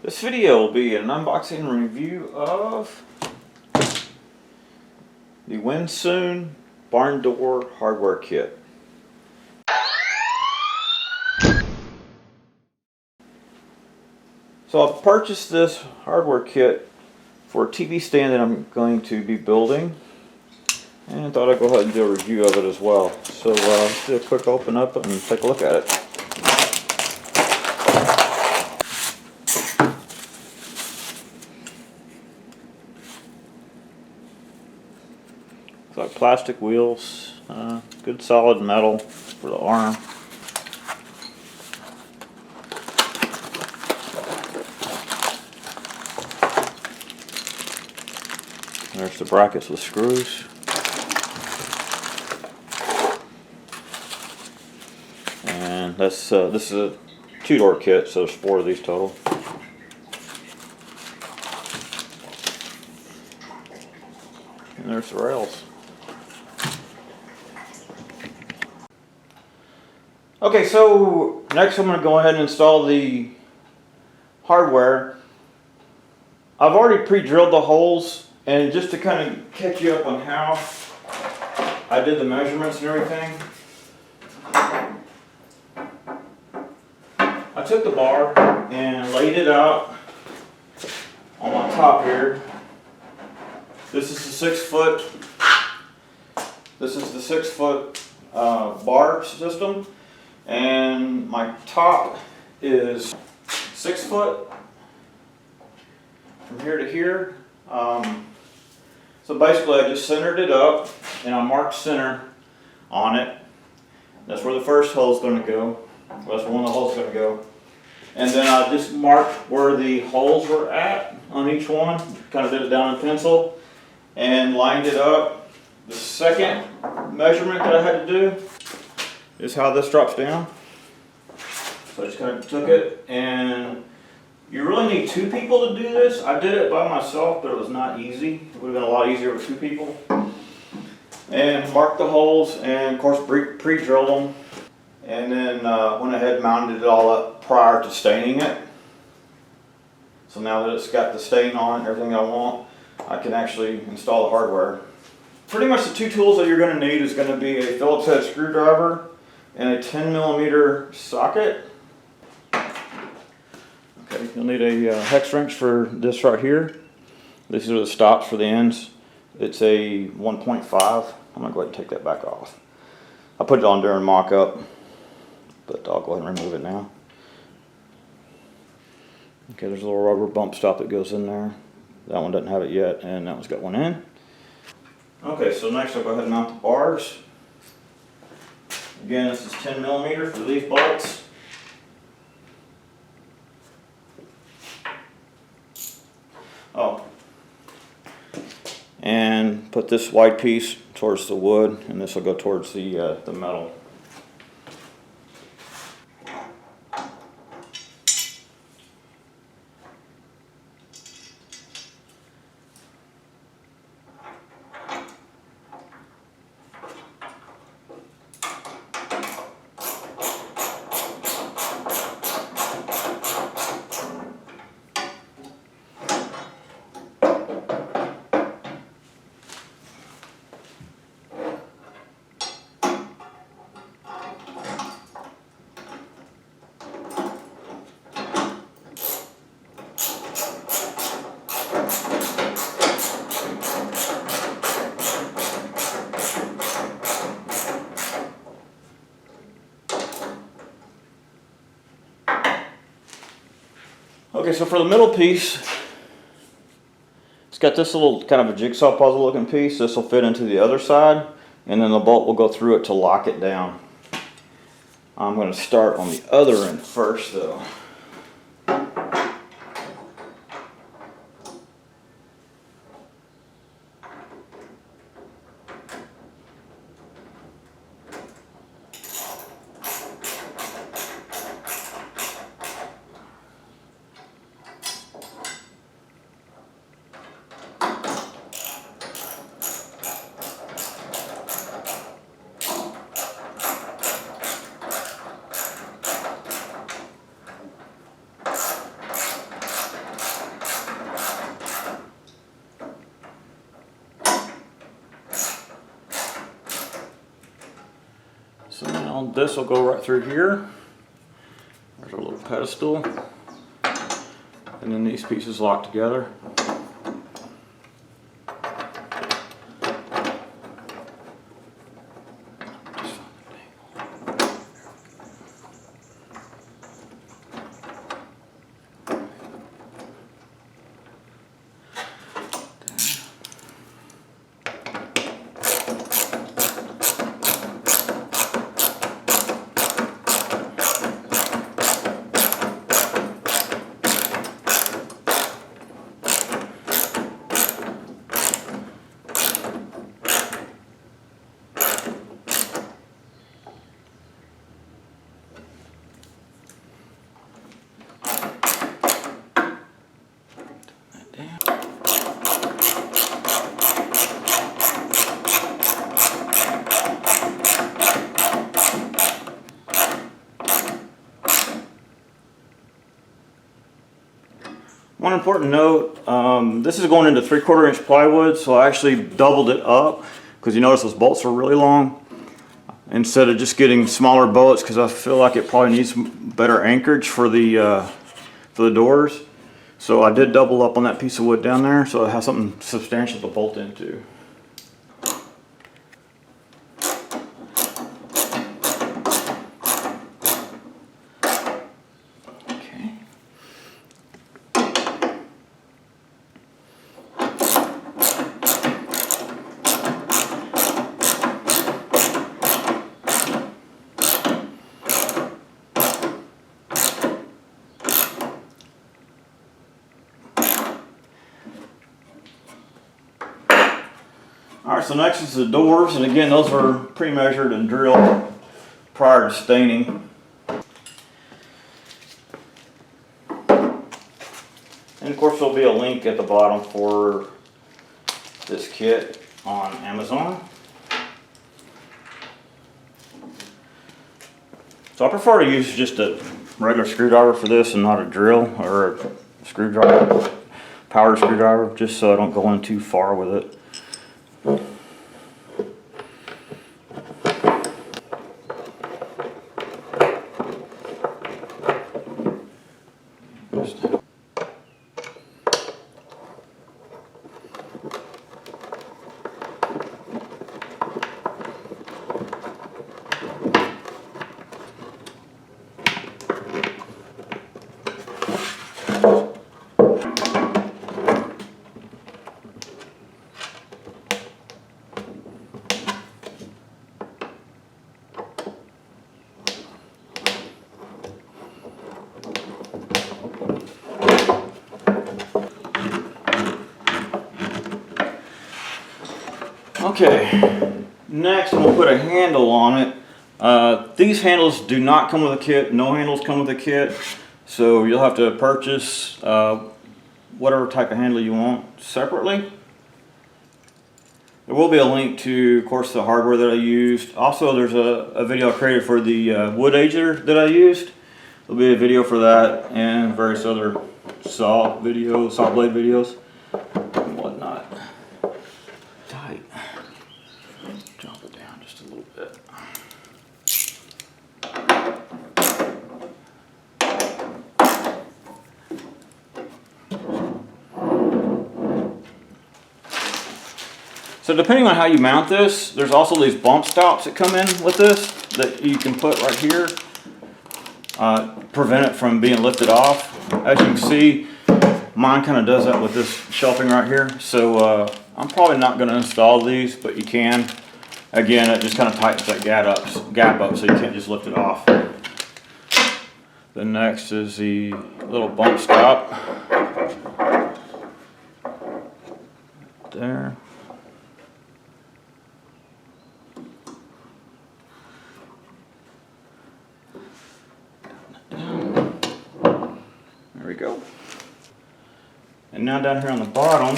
This video will be an unboxing and review of the Winsoon barn door hardware kit. So I purchased this hardware kit for a TV stand that I'm going to be building, and thought I'd go ahead and do a review of it as well. So let's do a quick open up and take a look at it. It's like plastic wheels, good solid metal for the arm. There's the brackets with screws. And this is a two-door kit, so there's 4 of these total. And there's the rails. Okay, so next I'm going to go ahead and install the hardware. I've already pre-drilled the holes, and just to kind of catch you up on how I did the measurements and everything, I took the bar and laid it out on my top here. This is the 6 foot. This is the 6 foot bar system, and my top is 6 foot from here to here. So basically I just centered it up and I marked center on it. That's where the first hole is going to go. That's where one of the holes is going to go. And then I just marked where the holes were at on each one. Kind of did it down in pencil and lined it up. The second measurement that I had to do is how this drops down. So I just kind of took it, and you really need 2 people to do this. I did it by myself, but it was not easy. It would have been a lot easier with 2 people. And marked the holes, and of course pre-drilled them. And then went ahead and mounted it all up prior to staining it. So now that it's got the stain on it and everything I want, I can actually install the hardware. Pretty much the 2 tools that you're going to need is going to be a Phillips head screwdriver and a 10mm socket. Okay, you'll need a hex wrench for this right here. These are the stops for the ends. It's a 1.5. I'm going to go ahead and take that back off. I put it on during mock-up, but I'll go ahead and remove it now. Okay, there's a little rubber bump stop that goes in there. That one doesn't have it yet, and that one's got one in. Okay, so next I'll go ahead and mount the bars. Again, this is 10mm for these bolts. Oh, and put this white piece towards the wood, and this will go towards the metal. Okay, so for the middle piece, it's got this little kind of a jigsaw puzzle looking piece. This will fit into the other side, and then the bolt will go through it to lock it down. I'm going to start on the other end first though. Well, this will go right through here. There's our little pedestal. And then these pieces lock together. One important note, this is going into 3/4 inch plywood, so I actually doubled it up because you notice those bolts are really long instead of just getting smaller bolts, because I feel like it probably needs better anchorage for the doors. So I did double up on that piece of wood down there so it has something substantial to bolt into. Alright, so next is the doors, and again those were pre-measured and drilled prior to staining. And of course there'll be a link at the bottom for this kit on Amazon. So I prefer to use just a regular screwdriver for this and not a drill or a screwdriver, power screwdriver, just so I don't go in too far with it. Okay, next we'll put a handle on it. These handles do not come with a kit. No handles come with a kit. So you'll have to purchase whatever type of handle you want separately. There will be a link to, of course, the hardware that I used. Also, there's a video I created for the wood ager that I used. There'll be a video for that and various other saw blade videos and whatnot. Tight. Drop it down just a little bit. So depending on how you mount this, there's also these bump stops that come in with this that you can put right here. Prevent it from being lifted off. As you can see, mine kind of does that with this shelving right here. So I'm probably not going to install these, but you can. Again, it just kind of tightens that gap up so you can't just lift it off. The next is the little bump stop. There. There we go. And now down here on the bottom,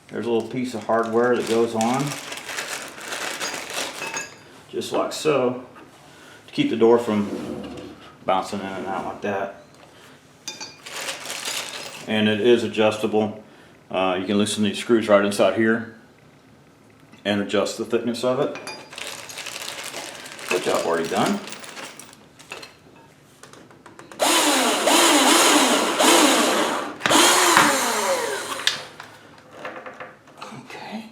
there's a little piece of hardware that goes on, just like so, to keep the door from bouncing in and out like that. And it is adjustable. You can loosen these screws right inside here and adjust the thickness of it, which job already done. Okay.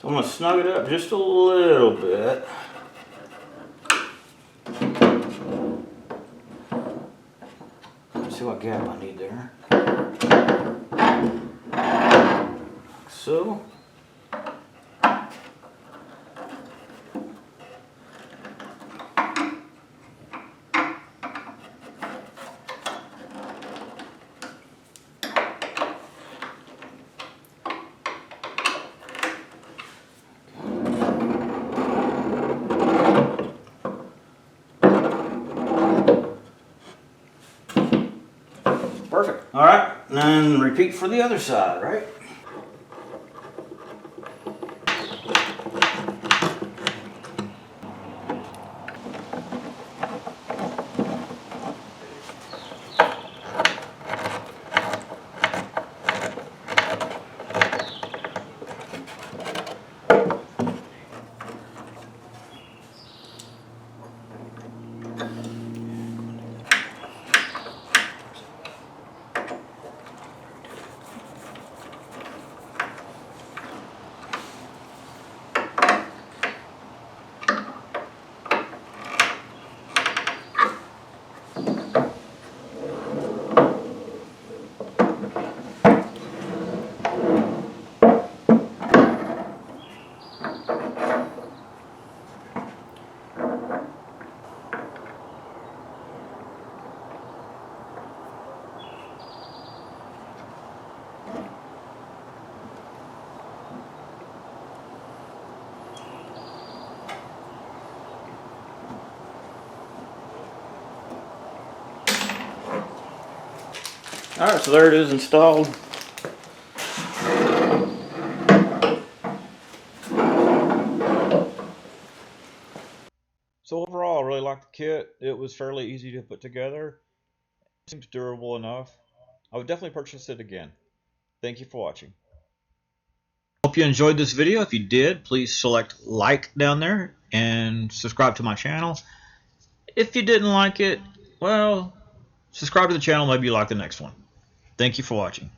So I'm going to snug it up just a little bit. Let's see what gap I need there. Like so. Perfect. All right, and then repeat for the other side, right? All right, so there it is installed. So overall, I really like the kit. It was fairly easy to put together. It seems durable enough. I would definitely purchase it again. Thank you for watching. Hope you enjoyed this video. If you did, please select like down there and subscribe to my channel. If you didn't like it, well, subscribe to the channel. Maybe you like the next one. Thank you for watching.